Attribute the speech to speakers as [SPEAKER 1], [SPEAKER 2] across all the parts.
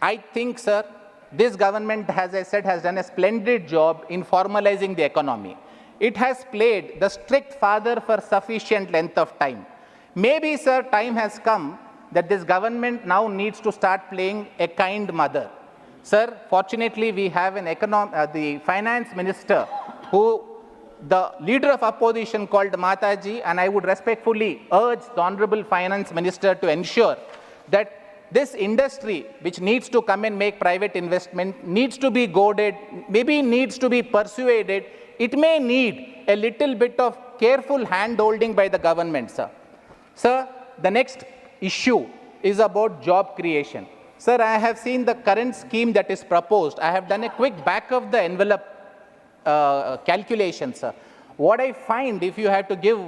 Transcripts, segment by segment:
[SPEAKER 1] I think, sir, this government, as I said, has done a splendid job in formalizing the economy. It has played the strict father for sufficient length of time. Maybe, sir, time has come that this government now needs to start playing a kind mother. Sir, fortunately, we have an the finance minister who the leader of opposition called Mataji, and I would respectfully urge the Honorable Finance Minister to ensure that this industry, which needs to come and make private investment, needs to be goaded, maybe needs to be persuaded. It may need a little bit of careful hand-holding by the government, sir. Sir, the next issue is about job creation. Sir, I have seen the current scheme that is proposed. I have done a quick back of the envelope calculation, sir. What I find, if you have to give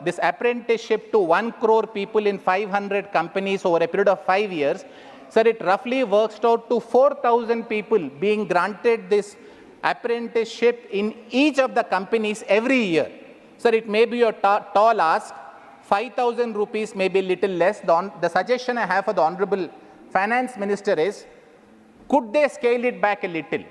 [SPEAKER 1] this apprenticeship to 1 crore people in 500 companies over a period of 5 years, sir, it roughly works out to 4,000 people being granted this apprenticeship in each of the companies every year. Sir, it may be a tall ask. 5,000 rupees may be a little less. The suggestion I have for the Honorable Finance Minister is, could they scale it back a little?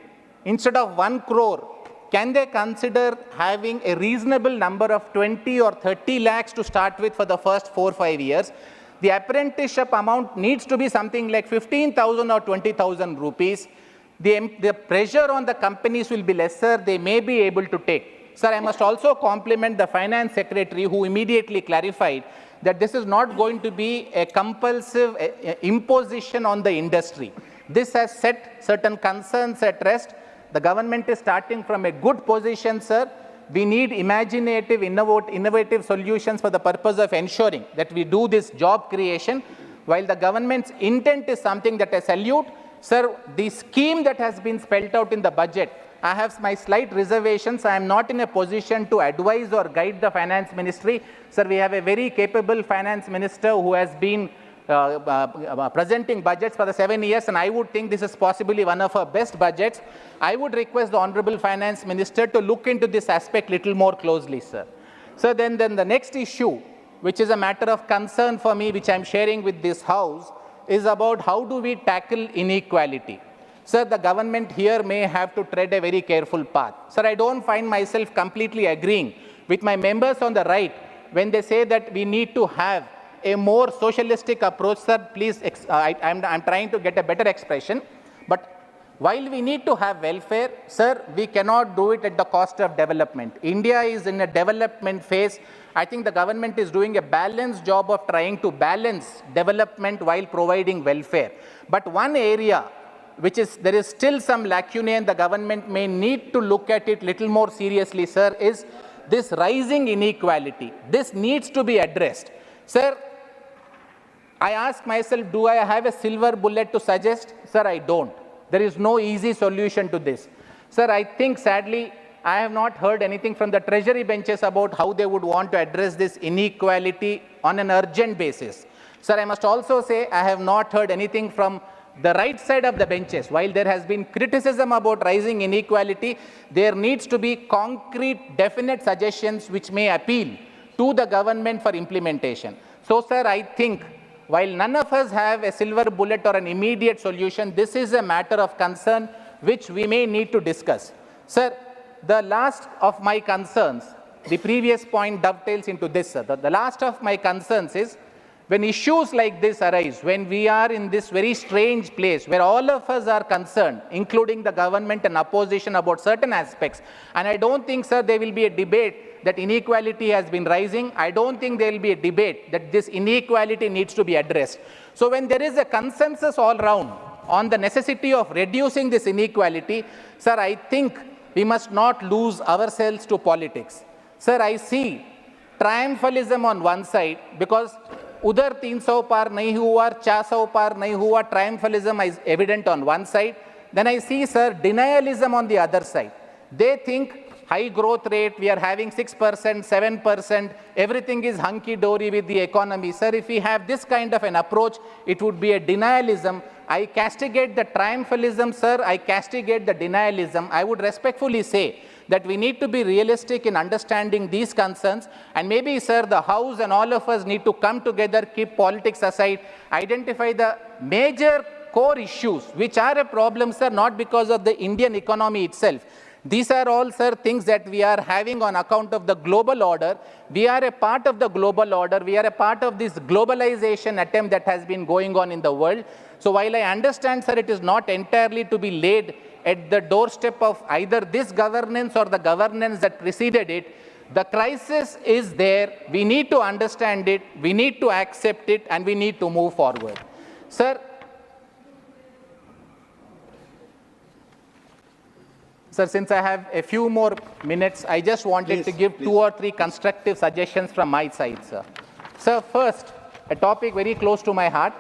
[SPEAKER 1] Instead of 1 crore, can they consider having a reasonable number of 20 or 30 lakhs to start with for the first 4-5 years? The apprenticeship amount needs to be something like 15,000 or 20,000 rupees. The pressure on the companies will be lesser. They may be able to take. Sir, I must also compliment the Finance Secretary who immediately clarified that this is not going to be a compulsive imposition on the industry. This has set certain concerns at rest. The government is starting from a good position, sir. We need imaginative, innovative solutions for the purpose of ensuring that we do this job creation. While the government's intent is something that I salute, sir, the scheme that has been spelled out in the budget, I have my slight reservations. I am not in a position to advise or guide the finance ministry. Sir, we have a very capable finance minister who has been presenting budgets for the 7 years, and I would think this is possibly one of our best budgets. I would request the Honorable Finance Minister to look into this aspect little more closely, sir. So then the next issue, which is a matter of concern for me, which I am sharing with this House, is about how do we tackle inequality. Sir, the government here may have to tread a very careful path. Sir, I don't find myself completely agreeing with my members on the right when they say that we need to have a more socialistic approach. Sir, please, I'm trying to get a better expression. But while we need to have welfare, sir, we cannot do it at the cost of development. India is in a development phase. I think the government is doing a balanced job of trying to balance development while providing welfare. But one area which is, there is still some lacunae and the government may need to look at it little more seriously, sir, is this rising inequality. This needs to be addressed. Sir, I ask myself, do I have a silver bullet to suggest? Sir, I don't. There is no easy solution to this. Sir, I think sadly, I have not heard anything from the treasury benches about how they would want to address this inequality on an urgent basis. Sir, I must also say I have not heard anything from the right side of the benches. While there has been criticism about rising inequality, there needs to be concrete, definite suggestions which may appeal to the government for implementation. So, sir, I think while none of us have a silver bullet or an immediate solution, this is a matter of concern which we may need to discuss. Sir, the last of my concerns, the previous point dovetails into this, sir. The last of my concerns is when issues like this arise, when we are in this very strange place where all of us are concerned, including the government and opposition about certain aspects, and I don't think, sir, there will be a debate that inequality has been rising. I don't think there will be a debate that this inequality needs to be addressed. So when there is a consensus all round on the necessity of reducing this inequality, sir, I think we must not lose ourselves to politics. Sir, I see triumphalism on one side because udhar 300 par nahi hua, 400 par nahi hua, triumphalism is evident on one side. Then I see, sir, denialism on the other side. They think high growth rate, we are having 6%, 7%, everything is hunky-dory with the economy. Sir, if we have this kind of an approach, it would be a denialism. I castigate the triumphalism, sir. I castigate the denialism. I would respectfully say that we need to be realistic in understanding these concerns. And maybe, sir, the House and all of us need to come together, keep politics aside, identify the major core issues which are a problem, sir, not because of the Indian economy itself. These are all, sir, things that we are having on account of the global order. We are a part of the global order. We are a part of this globalization attempt that has been going on in the world. So while I understand, sir, it is not entirely to be laid at the doorstep of either this governance or the governance that preceded it, the crisis is there. We need to understand it. We need to accept it, and we need to move forward. Sir, since I have a few more minutes, I just wanted to give 2 or 3 constructive suggestions from my side, sir. Sir, first, a topic very close to my heart,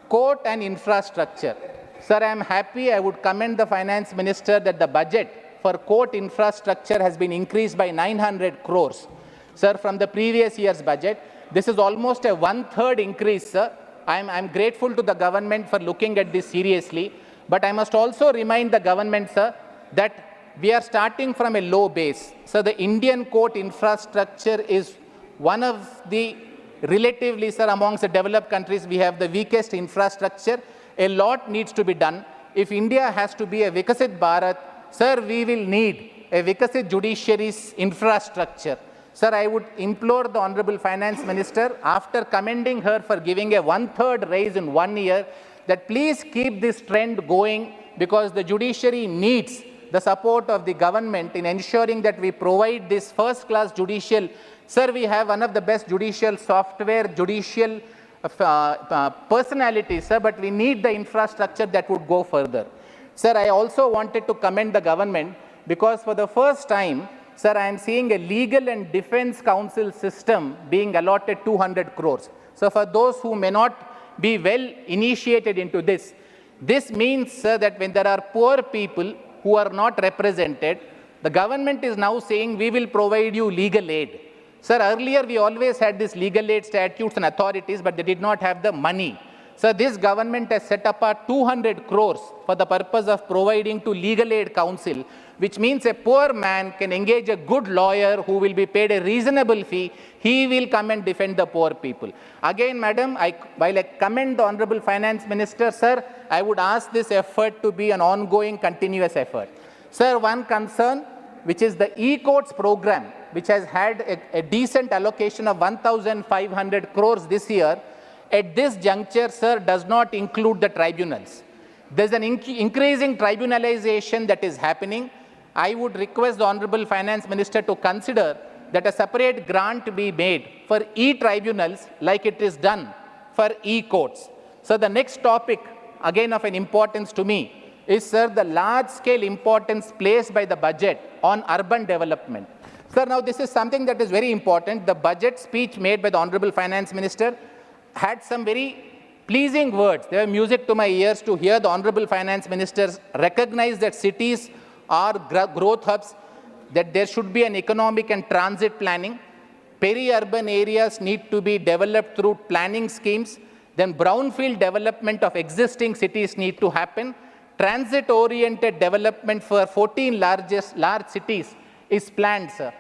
[SPEAKER 1] court and infrastructure. Sir, I am happy. I would commend the finance minister that the budget for court infrastructure has been increased by 900 crores. Sir, from the previous year's budget, this is almost a 1/3 increase, sir. I'm grateful to the government for looking at this seriously. But I must also remind the government, sir, that we are starting from a low base. So the Indian court infrastructure is one of the relatively, sir, amongst the developed countries, we have the weakest infrastructure. A lot needs to be done. If India has to be a Vikasit Bharat, sir, we will need a Vikasit judiciary's infrastructure. Sir, I would implore the Honorable Finance Minister, after commending her for giving a 1/3 raise in 1 year, that please keep this trend going, because the judiciary needs the support of the government in ensuring that we provide this first-class judicial. Sir, we have one of the best judicial software, judicial personalities, sir, but we need the infrastructure that would go further. Sir, I also wanted to commend the government because for the first time, sir, I am seeing a legal and defense council system being allotted 200 crores. So for those who may not be well initiated into this, this means, sir, that when there are poor people who are not represented, the government is now saying we will provide you legal aid. Sir, earlier we always had these legal aid statutes and authorities, but they did not have the money. So this government has set up 200 crores for the purpose of providing to legal aid council, which means a poor man can engage a good lawyer who will be paid a reasonable fee. He will come and defend the poor people. Again, madam, while I commend the Honorable Finance Minister, sir, I would ask this effort to be an ongoing, continuous effort. Sir, one concern, which is the e-courts program, which has had a decent allocation of 1,500 crores this year, at this juncture, sir, does not include the tribunals. There's an increasing tribunalization that is happening. I would request the Honorable Finance Minister to consider that a separate grant be made for e-tribunals like it is done for e-courts. So the next topic, again of an importance to me, is, sir, the large-scale importance placed by the budget on urban development. Sir, now this is something that is very important. The budget speech made by the Honorable Finance Minister had some very pleasing words. They were music to my ears to hear the Honorable Finance Minister recognize that cities are growth hubs, that there should be an economic and transit planning. Peri-urban areas need to be developed through planning schemes. Then brownfield development of existing cities need to happen. Transit-oriented development for 14 large cities is planned, sir.